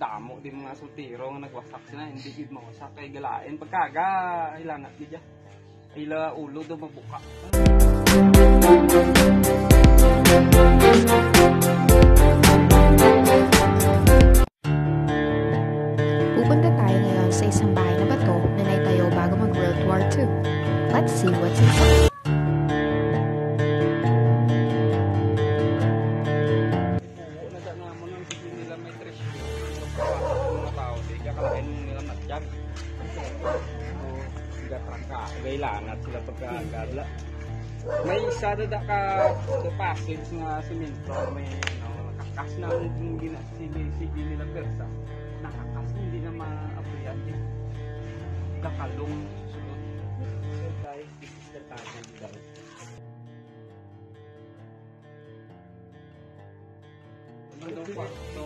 damo din mga sultiro nga nagwasak sila, hindi gid mawasak kay galain pagkaga ilanat gid ila ulo do mabuka. Pupunta tayo ngayon sa isang bahay na bato na naitayo bago mag World War II. Let's see what's inside. Gailanat sila pagkagadla. May isa na ka passage nga simento, may nakakas na sige nila persa. Nakakas hindi na maabriyan din. Kakalong sunod. So guys, this is the time daw.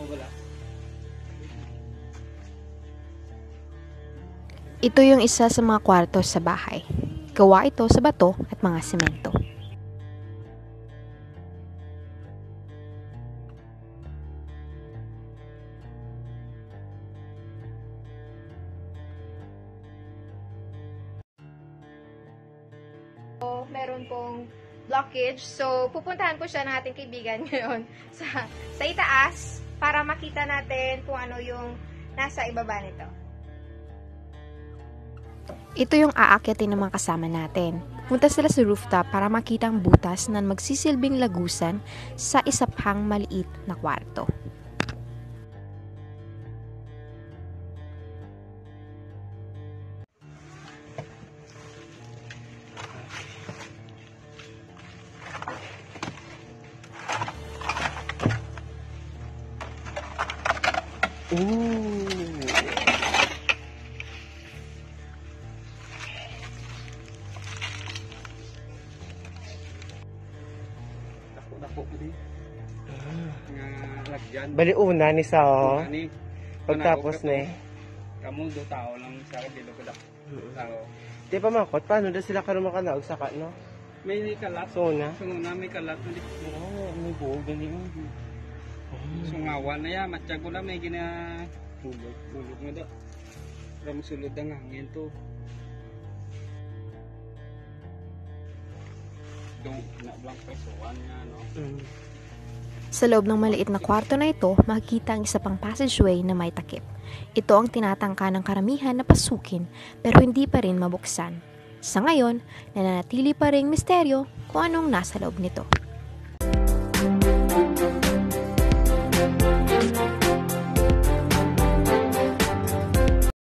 Wala. Ito yung isa sa mga kwarto sa bahay. Gawa ito sa bato at mga semento. Meron pong blockage. So, pupuntahan ko siya ng ating kaibigan ngayon sa itaas para makita natin kung ano yung nasa ibaba nito. Ito yung aakyatin ng mga kasama natin. Punta sila sa rooftop para makita ang butas na magsisilbing lagusan sa isa pang maliit na kwarto. Dako ko din. Nga lagyan. Bali una ni sa pagtapos na eh. Kamu do tao lang sa dilo ko dak. Tao. Di pa makot paano da sila karon makanaog sa no? May kalat. So na may kalat na dito. may buog gani. Sungawan na ya matya ko na may gina bulog mo da. Ram sulod ang hangin to. Sa loob ng maliit na kwarto na ito, makikita ang isa pang passageway na may takip. Ito ang tinatangka ng karamihan na pasukin pero hindi pa rin mabuksan. Sa ngayon, nananatili pa ring misteryo kung anong nasa loob nito.